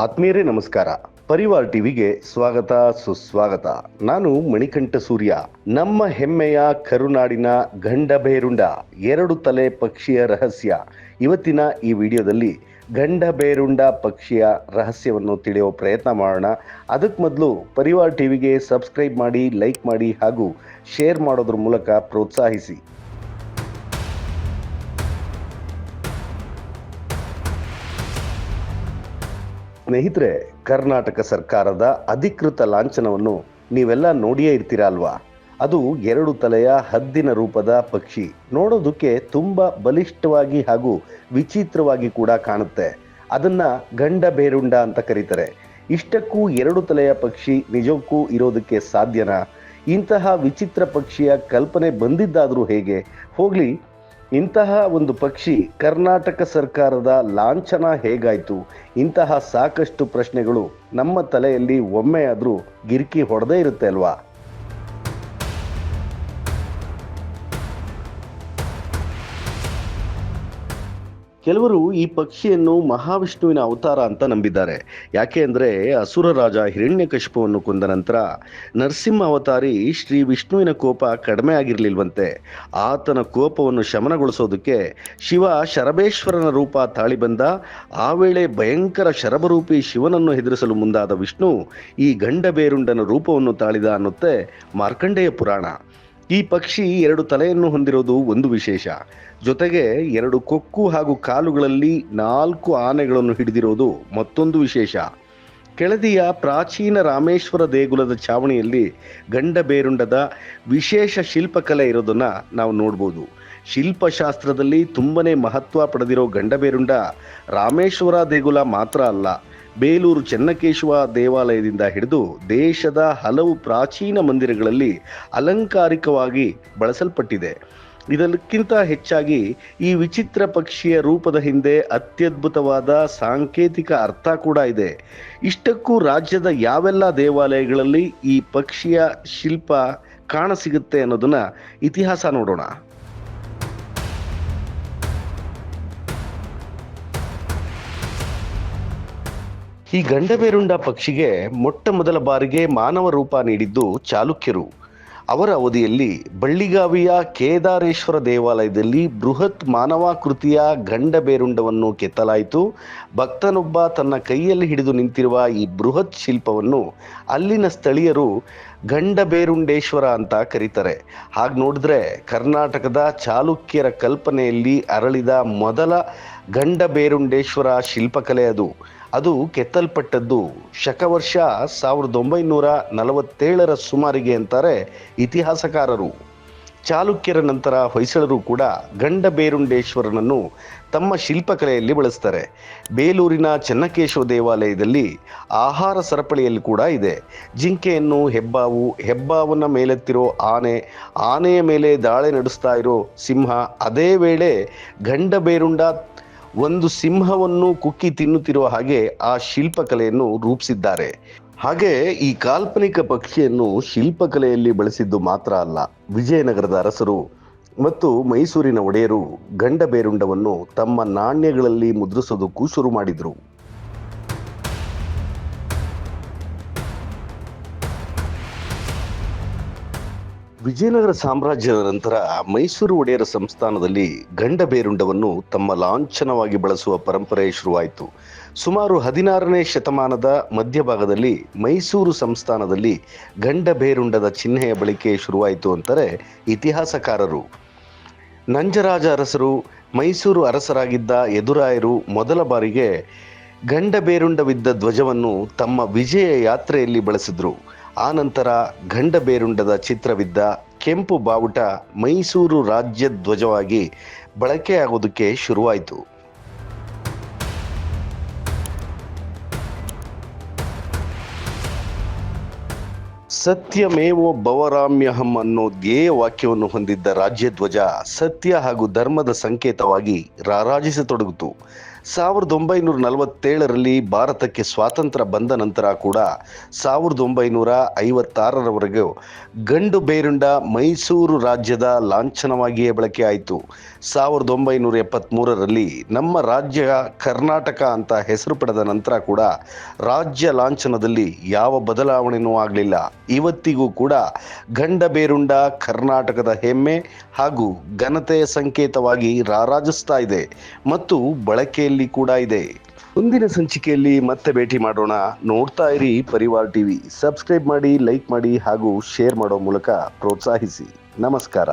ಆತ್ಮೀಯರೇ ನಮಸ್ಕಾರ. ಪರಿವಾರ್ ಟಿವಿಗೆ ಸ್ವಾಗತ ಸುಸ್ವಾಗತ. ನಾನು ಮಣಿಕಂಠ ಸೂರ್ಯ. ನಮ್ಮ ಹೆಮ್ಮೆಯ ಕರುನಾಡಿನ ಗಂಡಬೇರುಂಡ ಎರಡು ತಲೆ ಪಕ್ಷಿಯ ರಹಸ್ಯ. ಇವತ್ತಿನ ಈ ವಿಡಿಯೋದಲ್ಲಿ ಗಂಡಬೇರುಂಡ ಪಕ್ಷಿಯ ರಹಸ್ಯವನ್ನು ತಿಳಿಯುವ ಪ್ರಯತ್ನ ಮಾಡೋಣ. ಅದಕ್ಕೆ ಮೊದಲು ಪರಿವಾರ್ ಟಿವಿಗೆ ಸಬ್ಸ್ಕ್ರೈಬ್ ಮಾಡಿ, ಲೈಕ್ ಮಾಡಿ ಹಾಗೂ ಶೇರ್ ಮಾಡೋದ್ರ ಮೂಲಕ ಪ್ರೋತ್ಸಾಹಿಸಿ. ಸ್ನೇಹಿತರೆ, ಕರ್ನಾಟಕ ಸರ್ಕಾರದ ಅಧಿಕೃತ ಲಾಂಛನವನ್ನು ನೀವೆಲ್ಲ ನೋಡಿಯೇ ಇರ್ತೀರಾ ಅಲ್ವಾ? ಅದು ಎರಡು ತಲೆಯ ಹದ್ದಿನ ರೂಪದ ಪಕ್ಷಿ. ನೋಡೋದಕ್ಕೆ ತುಂಬ ಬಲಿಷ್ಠವಾಗಿ ಹಾಗೂ ವಿಚಿತ್ರವಾಗಿ ಕೂಡ ಕಾಣುತ್ತೆ. ಅದನ್ನ ಗಂಡಬೇರುಂಡ ಅಂತ ಕರೀತಾರೆ. ಇಷ್ಟಕ್ಕೂ ಎರಡು ತಲೆಯ ಪಕ್ಷಿ ನಿಜಕ್ಕೂ ಇರೋದಕ್ಕೆ ಸಾಧ್ಯನಾ? ಇಂತಹ ವಿಚಿತ್ರ ಪಕ್ಷಿಯ ಕಲ್ಪನೆ ಬಂದಿದ್ದಾದರೂ ಹೇಗೆ? ಹೋಗ್ಲಿ, ಇಂತಹ ಒಂದು ಪಕ್ಷಿ ಕರ್ನಾಟಕ ಸರ್ಕಾರದ ಲಾಂಛನ ಹೇಗಾಯಿತು? ಇಂತಹ ಸಾಕಷ್ಟು ಪ್ರಶ್ನೆಗಳು ನಮ್ಮ ತಲೆಯಲ್ಲಿ ಒಮ್ಮೆಯಾದರೂ ಗಿರ್ಕಿ ಹೊಡೆದೇ ಇರುತ್ತೆ ಅಲ್ವಾ? ಕೆಲವರು ಈ ಪಕ್ಷಿಯನ್ನು ಮಹಾವಿಷ್ಣುವಿನ ಅವತಾರ ಅಂತ ನಂಬಿದ್ದಾರೆ. ಯಾಕೆ ಅಂದರೆ ಅಸುರ ರಾಜ ಹಿರಣ್ಯಕಶಿಪುವನ್ನು ಕೊಂದ ನಂತರ ನರಸಿಂಹ ಅವತಾರಿ ಶ್ರೀ ವಿಷ್ಣುವಿನ ಕೋಪ ಕಡಿಮೆ ಆಗಿರಲಿಲ್ವಂತೆ. ಆತನ ಕೋಪವನ್ನು ಶಮನಗೊಳಿಸೋದಕ್ಕೆ ಶಿವ ಶರಬೇಶ್ವರನ ರೂಪ ತಾಳಿ ಬಂದ. ಆ ವೇಳೆ ಭಯಂಕರ ಶರಭರೂಪಿ ಶಿವನನ್ನು ಹೆದರಿಸಲು ಮುಂದಾದ ವಿಷ್ಣು ಈ ಗಂಡಬೇರುಂಡನ ರೂಪವನ್ನು ತಾಳಿದ ಅನ್ನುತ್ತೆ ಮಾರ್ಕಂಡೇಯ ಪುರಾಣ. ಈ ಪಕ್ಷಿ ಎರಡು ತಲೆಯನ್ನು ಹೊಂದಿರೋದು ಒಂದು ವಿಶೇಷ. ಜೊತೆಗೆ ಎರಡು ಕೊಕ್ಕು ಹಾಗೂ ಕಾಲುಗಳಲ್ಲಿ 4 ಆನೆಗಳನ್ನು ಹಿಡಿದಿರೋದು ಮತ್ತೊಂದು ವಿಶೇಷ. ಕೆಳದಿಯ ಪ್ರಾಚೀನ ರಾಮೇಶ್ವರ ದೇಗುಲದ ಛಾವಣಿಯಲ್ಲಿ ಗಂಡಬೇರುಂಡದ ವಿಶೇಷ ಶಿಲ್ಪಕಲೆ ಇರೋದನ್ನ ನಾವು ನೋಡ್ಬೋದು. ಶಿಲ್ಪಶಾಸ್ತ್ರದಲ್ಲಿ ತುಂಬನೇ ಮಹತ್ವ ಪಡೆದಿರೋ ಗಂಡಬೇರುಂಡ ರಾಮೇಶ್ವರ ದೇಗುಲ ಮಾತ್ರ ಅಲ್ಲ, ಬೇಲೂರು ಚೆನ್ನಕೇಶವ ದೇವಾಲಯದಿಂದ ಹಿಡಿದು ದೇಶದ ಹಲವು ಪ್ರಾಚೀನ ಮಂದಿರಗಳಲ್ಲಿ ಅಲಂಕಾರಿಕವಾಗಿ ಬಳಸಲ್ಪಟ್ಟಿದೆ. ಇದಕ್ಕಿಂತ ಹೆಚ್ಚಾಗಿ ಈ ವಿಚಿತ್ರ ಪಕ್ಷಿಯ ರೂಪದ ಹಿಂದೆ ಅತ್ಯದ್ಭುತವಾದ ಸಾಂಕೇತಿಕ ಅರ್ಥ ಕೂಡ ಇದೆ. ಇಷ್ಟಕ್ಕೂ ರಾಜ್ಯದ ಯಾವೆಲ್ಲ ದೇವಾಲಯಗಳಲ್ಲಿ ಈ ಪಕ್ಷಿಯ ಶಿಲ್ಪ ಕಾಣಸಿಗುತ್ತೆ ಅನ್ನೋದನ್ನ ಇತಿಹಾಸ ನೋಡೋಣ. ಈ ಗಂಡಬೇರುಂಡ ಪಕ್ಷಿಗೆ ಮೊಟ್ಟ ಮೊದಲ ಬಾರಿಗೆ ಮಾನವ ರೂಪ ನೀಡಿದ್ದು ಚಾಲುಕ್ಯರು. ಅವರ ಅವಧಿಯಲ್ಲಿ ಬಳ್ಳಿಗಾವಿಯ ಕೇದಾರೇಶ್ವರ ದೇವಾಲಯದಲ್ಲಿ ಬೃಹತ್ ಮಾನವಾಕೃತಿಯ ಗಂಡಬೇರುಂಡವನ್ನು ಕೆತ್ತಲಾಯಿತು. ಭಕ್ತನೊಬ್ಬ ತನ್ನ ಕೈಯಲ್ಲಿ ಹಿಡಿದು ನಿಂತಿರುವ ಈ ಬೃಹತ್ ಶಿಲ್ಪವನ್ನು ಅಲ್ಲಿನ ಸ್ಥಳೀಯರು ಗಂಡಬೇರುಂಡೇಶ್ವರ ಅಂತ ಕರೀತಾರೆ. ಹಾಗೆ ನೋಡಿದ್ರೆ ಕರ್ನಾಟಕದ ಚಾಲುಕ್ಯರ ಕಲ್ಪನೆಯಲ್ಲಿ ಅರಳಿದ ಮೊದಲ ಗಂಡಬೇರುಂಡೇಶ್ವರ ಶಿಲ್ಪಕಲೆ ಅದು ಕೆತ್ತಲ್ಪಟ್ಟದ್ದು ಶಕವರ್ಷ 1947ರ ಸುಮಾರಿಗೆ ಅಂತಾರೆ ಇತಿಹಾಸಕಾರರು. ಚಾಲುಕ್ಯರ ನಂತರ ಹೊಯ್ಸಳರು ಕೂಡ ಗಂಡಬೇರುಂಡೇಶ್ವರನನ್ನು ತಮ್ಮ ಶಿಲ್ಪಕಲೆಯಲ್ಲಿ ಬಳಸ್ತಾರೆ. ಬೇಲೂರಿನ ಚೆನ್ನಕೇಶವ ದೇವಾಲಯದಲ್ಲಿ ಆಹಾರ ಸರಪಳಿಯಲ್ಲಿ ಕೂಡ ಇದೆ. ಜಿಂಕೆಯನ್ನು ಹೆಬ್ಬಾವು, ಹೆಬ್ಬಾವನ್ನ ಮೇಲೆತ್ತಿರೋ ಆನೆ, ಆನೆಯ ಮೇಲೆ ದಾಳಿ ನಡೆಸ್ತಾ ಇರೋ ಸಿಂಹ, ಅದೇ ವೇಳೆ ಗಂಡಬೇರುಂಡ ಒಂದು ಸಿಂಹವನ್ನು ಕುಕ್ಕಿ ತಿನ್ನುತ್ತಿರುವ ಹಾಗೆ ಆ ಶಿಲ್ಪಕಲೆಯನ್ನು ರೂಪಿಸಿದ್ದಾರೆ. ಹಾಗೆ ಈ ಕಾಲ್ಪನಿಕ ಪಕ್ಷಿಯನ್ನು ಶಿಲ್ಪಕಲೆಯಲ್ಲಿ ಬಳಸಿದ್ದು ಮಾತ್ರ ಅಲ್ಲ, ವಿಜಯನಗರದ ಅರಸರು ಮತ್ತು ಮೈಸೂರಿನ ಒಡೆಯರು ಗಂಡಬೇರುಂಡವನ್ನು ತಮ್ಮ ನಾಣ್ಯಗಳಲ್ಲಿ ಮುದ್ರಿಸೋದಕ್ಕೂ ಶುರು ಮಾಡಿದರು. ವಿಜಯನಗರ ಸಾಮ್ರಾಜ್ಯದ ನಂತರ ಮೈಸೂರು ಒಡೆಯರ ಸಂಸ್ಥಾನದಲ್ಲಿ ಗಂಡಬೇರುಂಡವನ್ನು ತಮ್ಮ ಲಾಂಛನವಾಗಿ ಬಳಸುವ ಪರಂಪರೆ ಶುರುವಾಯಿತು. ಸುಮಾರು 16ನೇ ಶತಮಾನದ ಮಧ್ಯಭಾಗದಲ್ಲಿ ಮೈಸೂರು ಸಂಸ್ಥಾನದಲ್ಲಿ ಗಂಡಬೇರುಂಡದ ಚಿಹ್ನೆಯ ಬಳಕೆ ಶುರುವಾಯಿತು ಅಂತಾರೆ ಇತಿಹಾಸಕಾರರು. ನಂಜರಾಜ ಅರಸರು, ಮೈಸೂರು ಅರಸರಾಗಿದ್ದ ಯದುರಾಯರು ಮೊದಲ ಬಾರಿಗೆ ಗಂಡಬೇರುಂಡವಿದ್ದ ಧ್ವಜವನ್ನು ತಮ್ಮ ವಿಜಯ ಯಾತ್ರೆಯಲ್ಲಿ ಬಳಸಿದ್ರು. ಆ ನಂತರ ಗಂಡಬೇರುಂಡದ ಚಿತ್ರವಿದ್ದ ಕೆಂಪು ಬಾವುಟ ಮೈಸೂರು ರಾಜ್ಯ ಧ್ವಜವಾಗಿ ಬಳಕೆಯಾಗೋದಕ್ಕೆ ಶುರುವಾಯಿತು. ಸತ್ಯಮೇವೋ ಭವರಾಮ್ಯಹಂ ಅನ್ನೋ ಧ್ಯೇಯ ವಾಕ್ಯವನ್ನು ಹೊಂದಿದ್ದ ರಾಜ್ಯ ಧ್ವಜ ಸತ್ಯ ಹಾಗೂ ಧರ್ಮದ ಸಂಕೇತವಾಗಿ ರಾರಾಜಿಸತೊಡಗಿತು. 1947ರಲ್ಲಿ ಭಾರತಕ್ಕೆ ಸ್ವಾತಂತ್ರ್ಯ ಬಂದ ನಂತರ ಕೂಡ 1956ರವರೆಗೂ ಗಂಡು ಬೇರುಂಡ ಮೈಸೂರು ರಾಜ್ಯದ ಲಾಂಛನವಾಗಿಯೇ ಬಳಕೆಯಾಯಿತು. 1973ರಲ್ಲಿ ನಮ್ಮ ರಾಜ್ಯ ಕರ್ನಾಟಕ ಅಂತ ಹೆಸರು ಪಡೆದ ನಂತರ ಕೂಡ ರಾಜ್ಯ ಲಾಂಛನದಲ್ಲಿ ಯಾವ ಬದಲಾವಣೆಯೂ ಆಗಲಿಲ್ಲ. ಇವತ್ತಿಗೂ ಕೂಡ ಗಂಡ ಬೇರುಂಡ ಕರ್ನಾಟಕದ ಹೆಮ್ಮೆ ಹಾಗೂ ಘನತೆಯ ಸಂಕೇತವಾಗಿ ರಾರಾಜಿಸ್ತಾ ಇದೆ ಮತ್ತು ಬಳಕೆಯಲ್ಲಿ ಕೂಡ ಇದೆ. ಮುಂದಿನ ಸಂಚಿಕೆಯಲ್ಲಿ ಮತ್ತೆ ಭೇಟಿ ಮಾಡೋಣ. ನೋಡ್ತಾ ಇರಿ ಪರಿವಾರ್ ಟಿವಿ. ಸಬ್ಸ್ಕ್ರೈಬ್ ಮಾಡಿ, ಲೈಕ್ ಮಾಡಿ ಹಾಗೂ ಶೇರ್ ಮಾಡೋ ಮೂಲಕ ಪ್ರೋತ್ಸಾಹಿಸಿ. ನಮಸ್ಕಾರ.